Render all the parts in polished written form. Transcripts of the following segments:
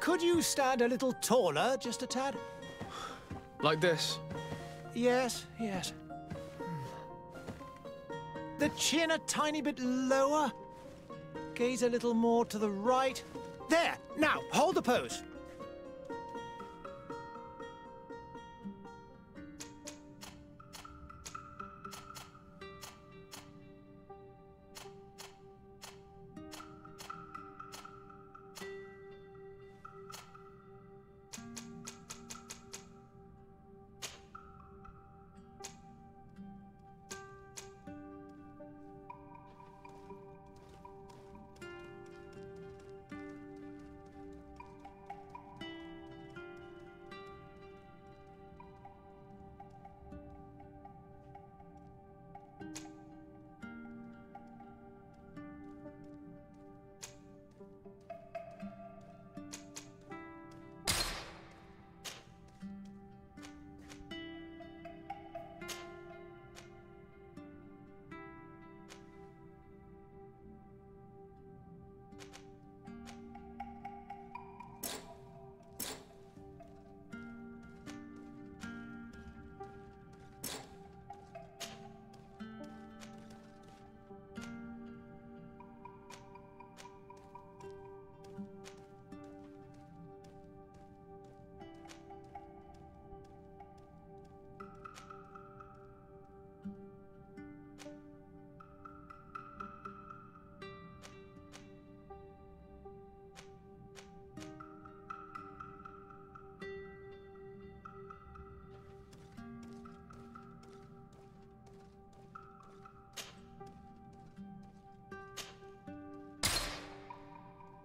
Could you stand a little taller, just a tad? Like this? Yes, yes. The chin a tiny bit lower. Gaze a little more to the right. There! Now, hold the pose.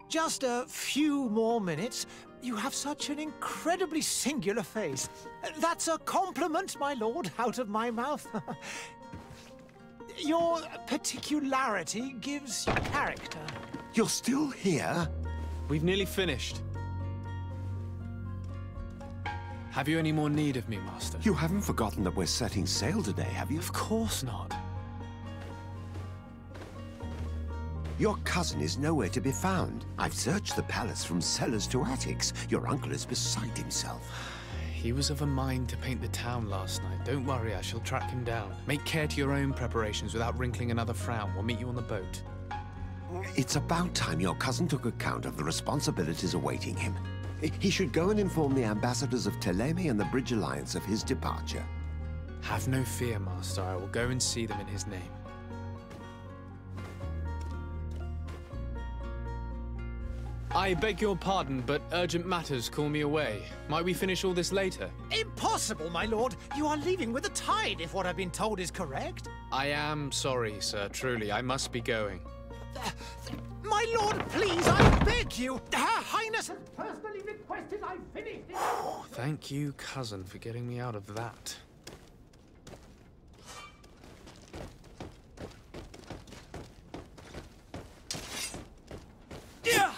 Just a few more minutes. You have such an incredibly singular face. That's a compliment, my lord, out of my mouth. Your particularity gives you character. You're still here? We've nearly finished. Have you any more need of me, Master? You haven't forgotten that we're setting sail today, have you? Of course not. Your cousin is nowhere to be found. I've searched the palace from cellars to attics. Your uncle is beside himself. He was of a mind to paint the town last night. Don't worry, I shall track him down. Make care to your own preparations without wrinkling another frown. We'll meet you on the boat. It's about time your cousin took account of the responsibilities awaiting him. He should go and inform the ambassadors of Teleme and the Bridge Alliance of his departure. Have no fear, Master. I will go and see them in his name. I beg your pardon, but urgent matters call me away. Might we finish all this later? Impossible, my lord. You are leaving with the tide, if what I've been told is correct. I am sorry, sir. Truly, I must be going. My lord, please, I beg you. Her Highness has personally requested I finish this. Thank you, cousin, for getting me out of that. Yeah!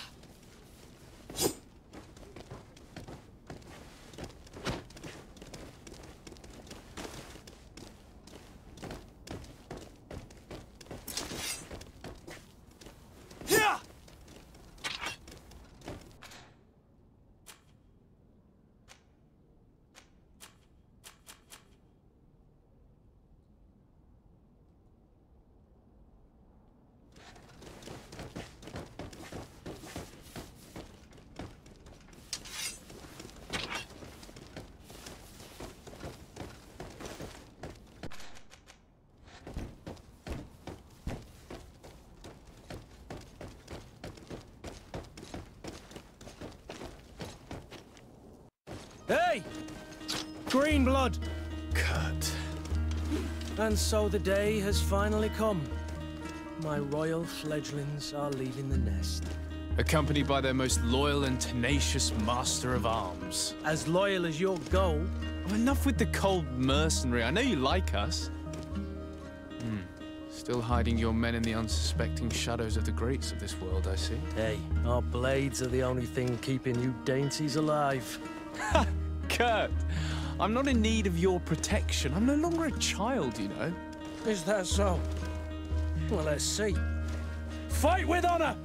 Hey! Green blood! Kurt. And so the day has finally come. My royal fledglings are leaving the nest. Accompanied by their most loyal and tenacious master of arms. As loyal as your goal. Oh, enough with the cold mercenary. I know you like us. Still hiding your men in the unsuspecting shadows of the greats of this world, I see. Hey, our blades are the only thing keeping you dainties alive. Kurt, I'm not in need of your protection. I'm no longer a child, you know. Is that so? Well, let's see. Fight with honor!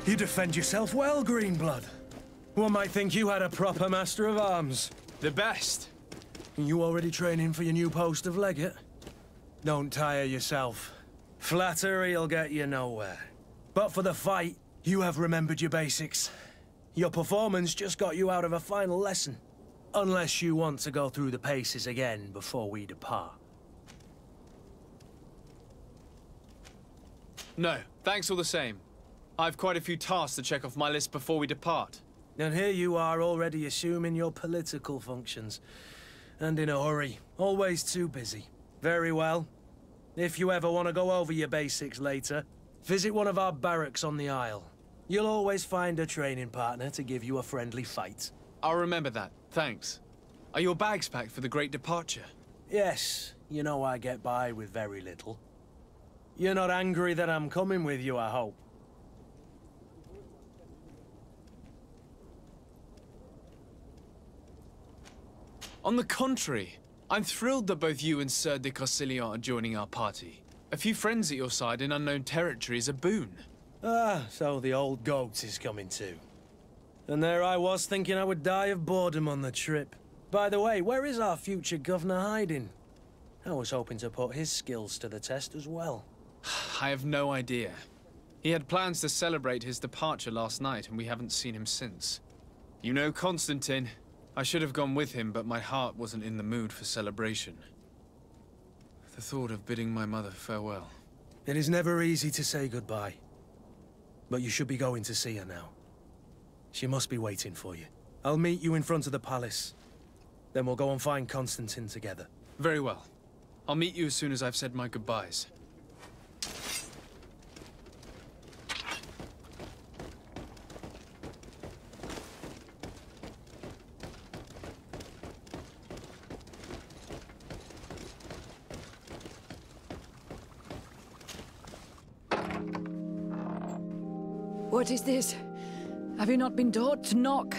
You defend yourself well, Greenblood. One might think you had a proper master of arms. The best. You already training for your new post of legate? Don't tire yourself. Flattery'll get you nowhere. But for the fight, you have remembered your basics. Your performance just got you out of a final lesson. Unless you want to go through the paces again before we depart. No, thanks all the same. I've quite a few tasks to check off my list before we depart. And here you are already assuming your political functions. And in a hurry. Always too busy. Very well. If you ever want to go over your basics later, visit one of our barracks on the Isle. You'll always find a training partner to give you a friendly fight. I'll remember that, thanks. Are your bags packed for the great departure? Yes, you know I get by with very little. You're not angry that I'm coming with you, I hope. On the contrary, I'm thrilled that both you and Sir de Corsillon are joining our party. A few friends at your side in unknown territory is a boon. Ah, so the old goat is coming too. And there I was thinking I would die of boredom on the trip. By the way, where is our future governor hiding? I was hoping to put his skills to the test as well. I have no idea. He had plans to celebrate his departure last night, and we haven't seen him since. You know Constantine. I should have gone with him, but my heart wasn't in the mood for celebration. The thought of bidding my mother farewell. It is never easy to say goodbye. But you should be going to see her now. She must be waiting for you. I'll meet you in front of the palace. Then we'll go and find Constantine together. Very well. I'll meet you as soon as I've said my goodbyes. What is this? Have you not been taught to knock?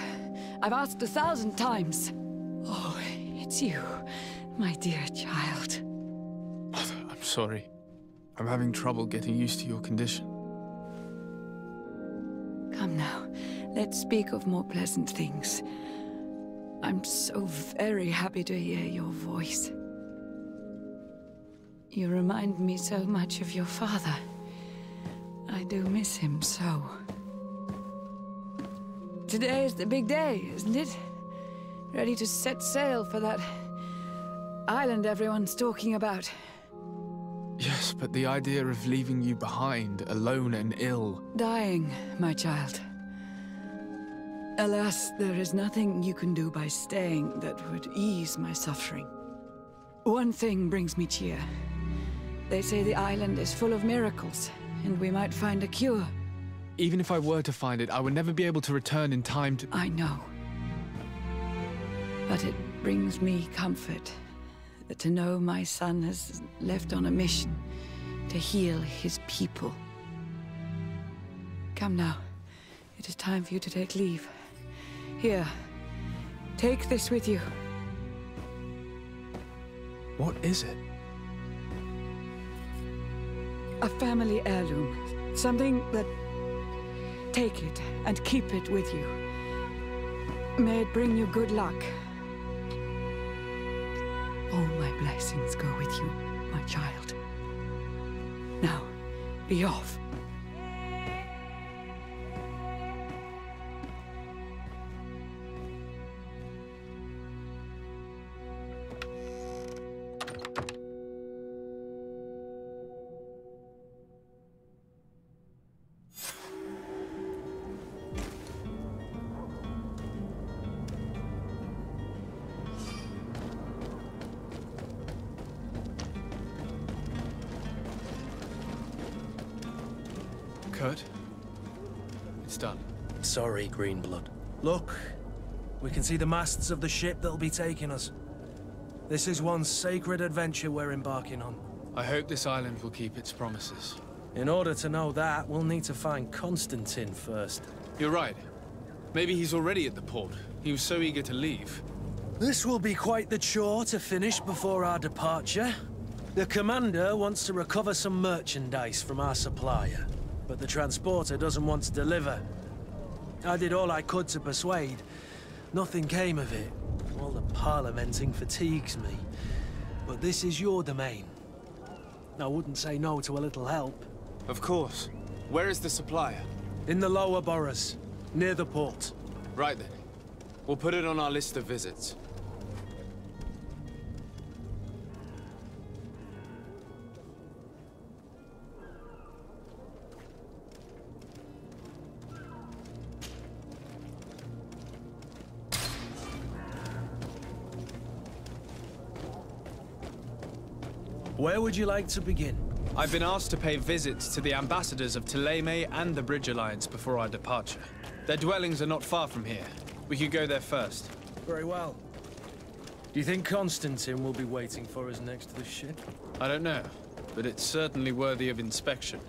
I've asked 1,000 times. Oh, it's you, my dear child. Mother, I'm sorry. I'm having trouble getting used to your condition. Come now, let's speak of more pleasant things. I'm so very happy to hear your voice. You remind me so much of your father. I do miss him so. Today is the big day, isn't it? Ready to set sail for that island everyone's talking about. Yes, but the idea of leaving you behind, alone and ill... Dying, my child. Alas, there is nothing you can do by staying that would ease my suffering. One thing brings me cheer. They say the island is full of miracles, and we might find a cure. Even if I were to find it, I would never be able to return in time to... I know. But it brings me comfort to know my son has left on a mission to heal his people. Come now. It is time for you to take leave. Here, take this with you. What is it? A family heirloom. Something that... Take it and keep it with you. May it bring you good luck. All my blessings go with you, my child. Now, be off. Kurt? It's done. Sorry, Greenblood. Look, we can see the masts of the ship that'll be taking us. This is one sacred adventure we're embarking on. I hope this island will keep its promises. In order to know that, we'll need to find Constantine first. You're right. Maybe he's already at the port. He was so eager to leave. This will be quite the chore to finish before our departure. The commander wants to recover some merchandise from our supplier, but the transporter doesn't want to deliver. I did all I could to persuade. Nothing came of it. All the parliamenting fatigues me. But this is your domain. I wouldn't say no to a little help. Of course. Where is the supplier? In the lower boroughs, near the port. Right then. We'll put it on our list of visits. Where would you like to begin? I've been asked to pay visits to the ambassadors of Thélème and the Bridge Alliance before our departure. Their dwellings are not far from here. We could go there first. Very well. Do you think Constantine will be waiting for us next to the ship? I don't know, but it's certainly worthy of inspection.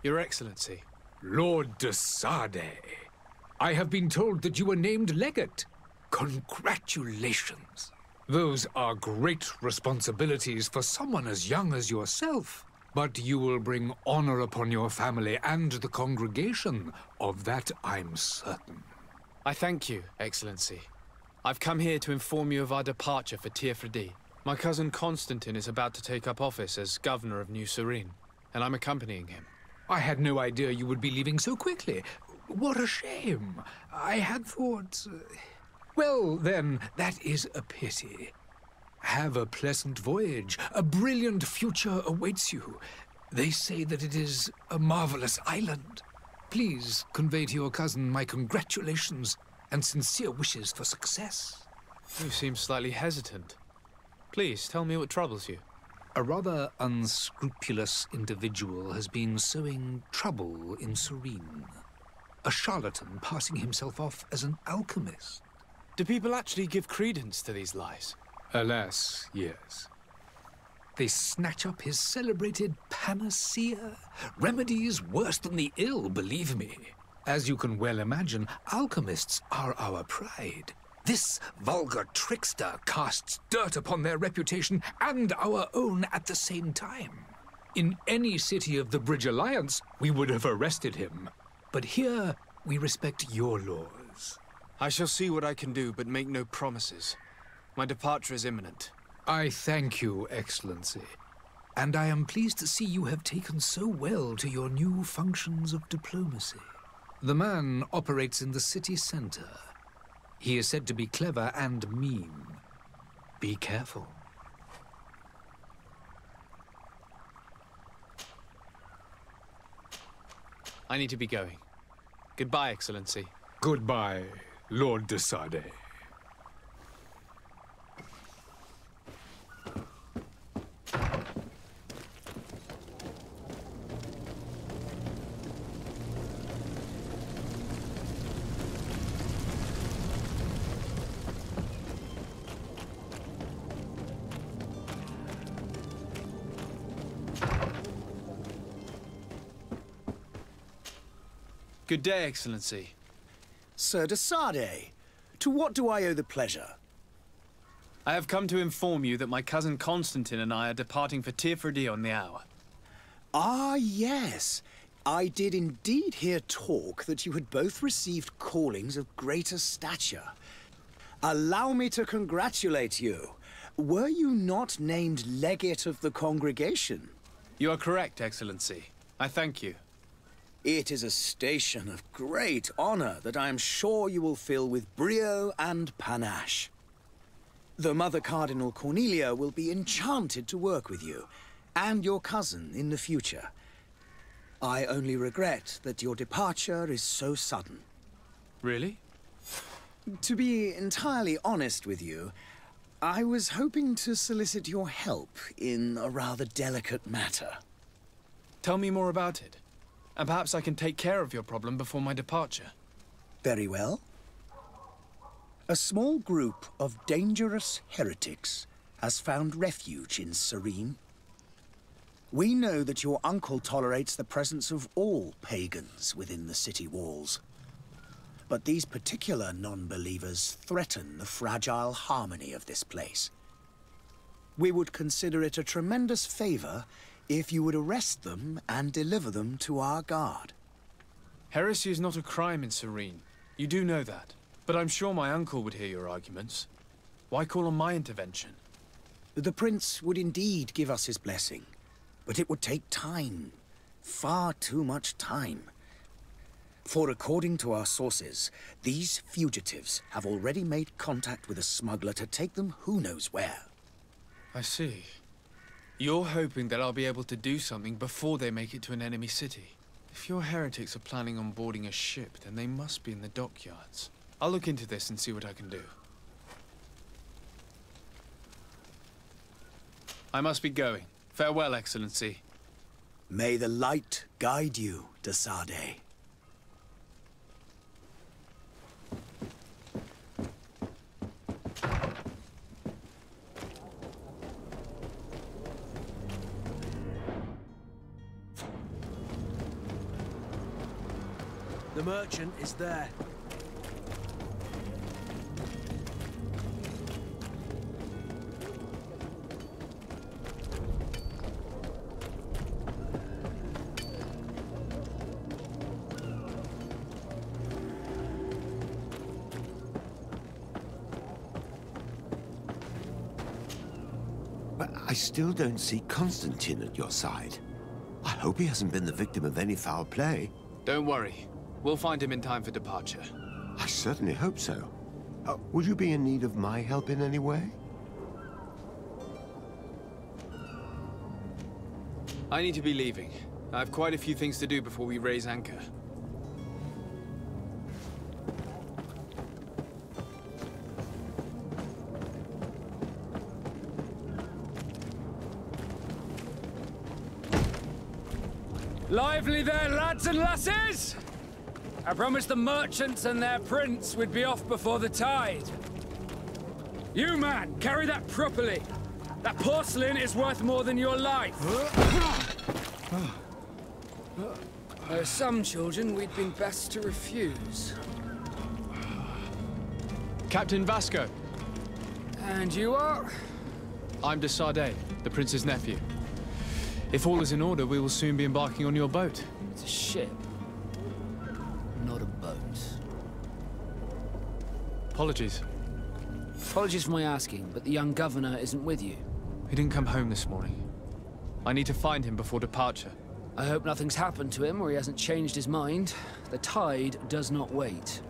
Your Excellency. Lord de Sade, I have been told that you were named legate. Congratulations. Those are great responsibilities for someone as young as yourself. But you will bring honor upon your family and the congregation. Of that, I'm certain. I thank you, Excellency. I've come here to inform you of our departure for Tiefredi. My cousin Constantine is about to take up office as governor of New Serene, and I'm accompanying him. I had no idea you would be leaving so quickly. What a shame. I had thought... Well, then, that is a pity. Have a pleasant voyage. A brilliant future awaits you. They say that it is a marvelous island. Please convey to your cousin my congratulations and sincere wishes for success. You seem slightly hesitant. Please, tell me what troubles you. A rather unscrupulous individual has been sowing trouble in Serene. A charlatan passing himself off as an alchemist. Do people actually give credence to these lies? Alas, yes. They snatch up his celebrated panacea. Remedies worse than the ill, believe me. As you can well imagine, alchemists are our pride. This vulgar trickster casts dirt upon their reputation and our own at the same time. In any city of the Bridge Alliance, we would have arrested him. But here, we respect your laws. I shall see what I can do, but make no promises. My departure is imminent. I thank you, Excellency. And I am pleased to see you have taken so well to your new functions of diplomacy. The man operates in the city center. He is said to be clever and mean. Be careful. I need to be going. Goodbye, Excellency. Goodbye, Lord de Sade. Good day, Excellency. Sir de Sardet, to what do I owe the pleasure? I have come to inform you that my cousin Constantine and I are departing for Tirfredi on the hour. Ah, yes. I did indeed hear talk that you had both received callings of greater stature. Allow me to congratulate you. Were you not named legate of the congregation? You are correct, Excellency. I thank you. It is a station of great honor that I am sure you will fill with brio and panache. The Mother Cardinal Cornelia will be enchanted to work with you, and your cousin in the future. I only regret that your departure is so sudden. Really? To be entirely honest with you, I was hoping to solicit your help in a rather delicate matter. Tell me more about it, and perhaps I can take care of your problem before my departure. Very well. A small group of dangerous heretics has found refuge in Serene. We know that your uncle tolerates the presence of all pagans within the city walls. But these particular non-believers threaten the fragile harmony of this place. We would consider it a tremendous favor if you would arrest them and deliver them to our guard. Heresy is not a crime in Serene. You do know that. But I'm sure my uncle would hear your arguments. Why call on my intervention? The prince would indeed give us his blessing, but it would take time. Far too much time. For according to our sources, these fugitives have already made contact with a smuggler to take them who knows where. I see. You're hoping that I'll be able to do something before they make it to an enemy city. If your heretics are planning on boarding a ship, then they must be in the dockyards. I'll look into this and see what I can do. I must be going. Farewell, Excellency. May the light guide you, de Sardet. The merchant is there. But I still don't see Constantine at your side. I hope he hasn't been the victim of any foul play. Don't worry. We'll find him in time for departure. I certainly hope so. Would you be in need of my help in any way? I need to be leaving. I have quite a few things to do before we raise anchor. Lively there, lads and lasses! I promised the merchants and their prince we'd be off before the tide. You, man, carry that properly. That porcelain is worth more than your life. There are some children we'd been best to refuse. Captain Vasco. And you are? I'm de Sardet, the prince's nephew. If all is in order, we will soon be embarking on your boat. It's a ship, not a boat. Apologies. Apologies for my asking, but the young governor isn't with you. He didn't come home this morning. I need to find him before departure. I hope nothing's happened to him or he hasn't changed his mind. The tide does not wait.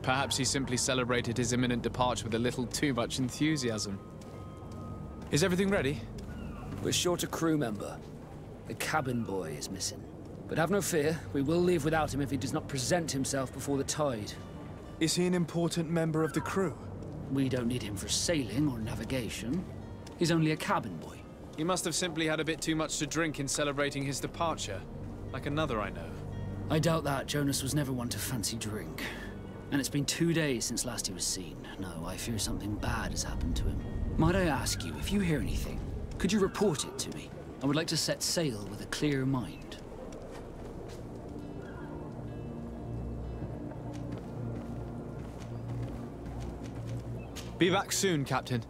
Perhaps he simply celebrated his imminent departure with a little too much enthusiasm. Is everything ready? We're short a crew member. The cabin boy is missing. But have no fear, we will leave without him if he does not present himself before the tide. Is he an important member of the crew? We don't need him for sailing or navigation. He's only a cabin boy. He must have simply had a bit too much to drink in celebrating his departure. Like another I know. I doubt that. Jonas was never one to fancy drink. And it's been 2 days since last he was seen. No, I fear something bad has happened to him. Might I ask you, if you hear anything, could you report it to me? I would like to set sail with a clear mind. Be back soon, Captain.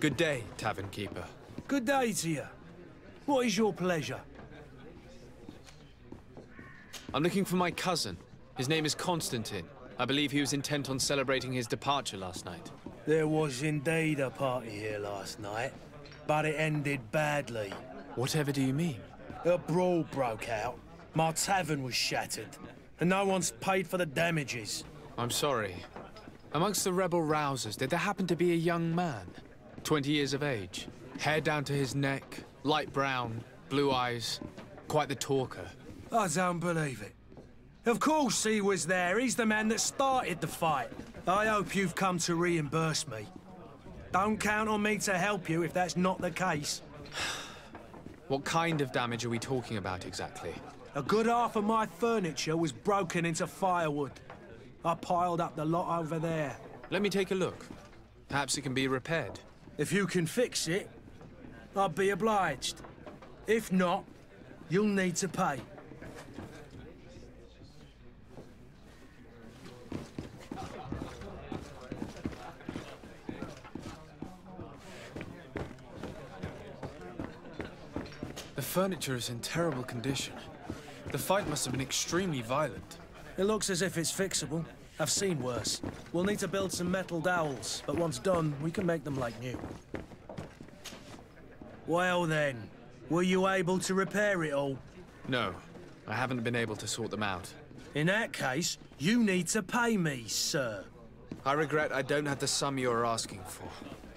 Good day, tavern keeper. Good day to you. What is your pleasure? I'm looking for my cousin. His name is Constantine. I believe he was intent on celebrating his departure last night. There was indeed a party here last night, but it ended badly. Whatever do you mean? A brawl broke out. My tavern was shattered, and no one's paid for the damages. I'm sorry. Amongst the rebel rousers, did there happen to be a young man? 20 years of age, hair down to his neck, light brown, blue eyes, quite the talker. I don't believe it. Of course he was there. He's the man that started the fight. I hope you've come to reimburse me. Don't count on me to help you if that's not the case. What kind of damage are we talking about exactly? A good half of my furniture was broken into firewood. I piled up the lot over there. Let me take a look. Perhaps it can be repaired. If you can fix it, I'd be obliged. If not, you'll need to pay. The furniture is in terrible condition. The fight must have been extremely violent. It looks as if it's fixable. I've seen worse. We'll need to build some metal dowels, but once done, we can make them like new. Well then, were you able to repair it all? No, I haven't been able to sort them out. In that case, you need to pay me, sir. I regret I don't have the sum you're asking for.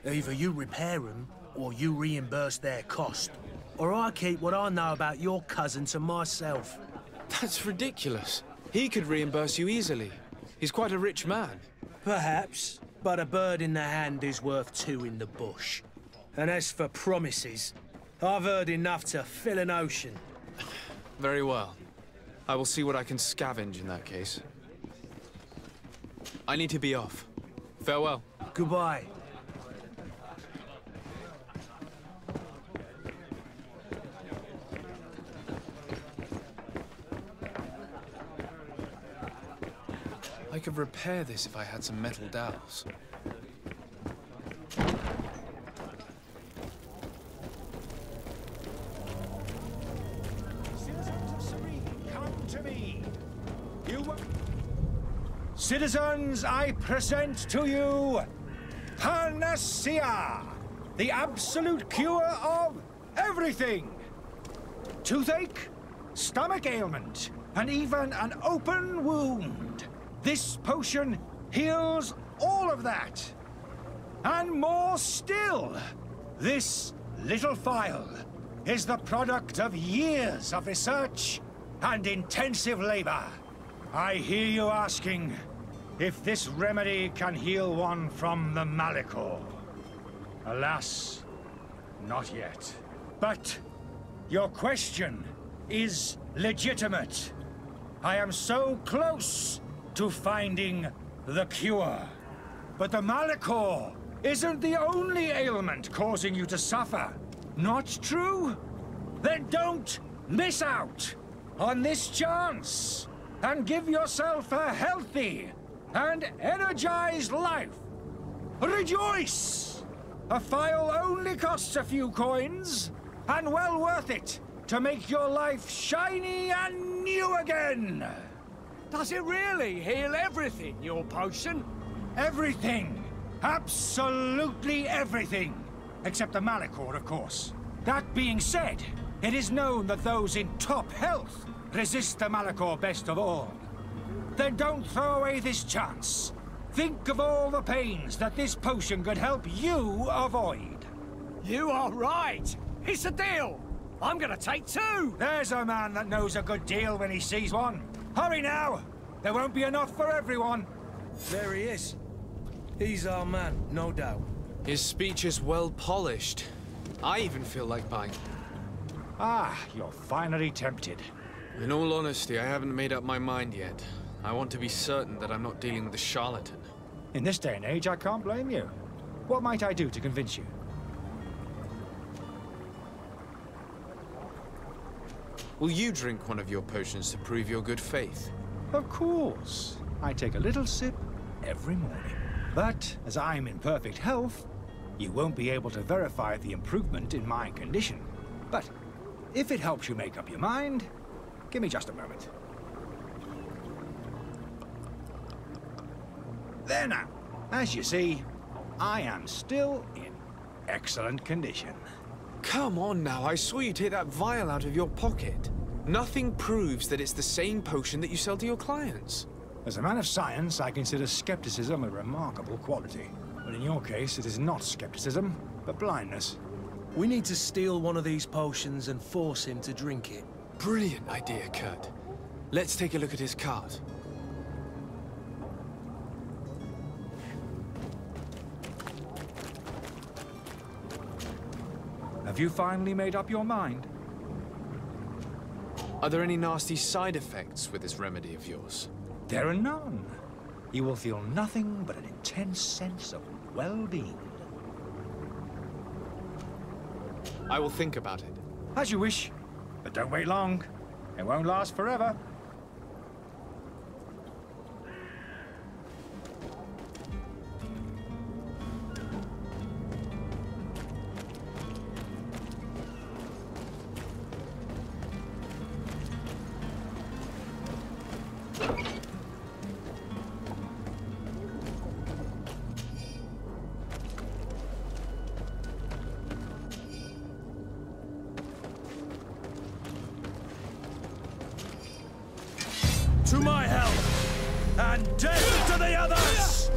Either you repair them, or you reimburse their cost. Or I keep what I know about your cousin to myself. That's ridiculous. He could reimburse you easily. He's quite a rich man. Perhaps, but a bird in the hand is worth two in the bush. And as for promises, I've heard enough to fill an ocean. Very well. I will see what I can scavenge in that case. I need to be off. Farewell. Goodbye. I could repair this if I had some metal dowels. Citizens of Serene, come to me. Citizens, I present to you Panacea, the absolute cure of everything. Toothache, stomach ailment, and even an open wound. This potion heals all of that. And more still, this little phial is the product of years of research and intensive labor. I hear you asking if this remedy can heal one from the Malachor. Alas, not yet. But your question is legitimate. I am so close to finding the cure. But the Malachor isn't the only ailment causing you to suffer. Not true? Then don't miss out on this chance and give yourself a healthy and energized life. Rejoice! A phial only costs a few coins, and well worth it to make your life shiny and new again. Does it really heal everything, your potion? Everything. Absolutely everything. Except the Malachor, of course. That being said, it is known that those in top health resist the Malachor best of all. Then don't throw away this chance. Think of all the pains that this potion could help you avoid. You are right. It's a deal. I'm gonna take 2. There's a man that knows a good deal when he sees one. Hurry now. There won't be enough for everyone. There he is. He's our man, no doubt. His speech is well polished. I even feel like buying. Ah, you're finally tempted. In all honesty, I haven't made up my mind yet. I want to be certain that I'm not dealing with a charlatan. In this day and age, I can't blame you. What might I do to convince you? Will you drink one of your potions to prove your good faith? Of course. I take a little sip every morning. But as I'm in perfect health, you won't be able to verify the improvement in my condition. But if it helps you make up your mind, give me just a moment. There now. As you see, I am still in excellent condition. Come on now, I saw you take that vial out of your pocket. Nothing proves that it's the same potion that you sell to your clients. As a man of science, I consider skepticism a remarkable quality. But in your case, it is not skepticism, but blindness. We need to steal one of these potions and force him to drink it. Brilliant idea, Kurt. Let's take a look at his cart. Have you finally made up your mind? Are there any nasty side effects with this remedy of yours? There are none. You will feel nothing but an intense sense of well-being. I will think about it. As you wish, but don't wait long. It won't last forever. To my help, and death to the others!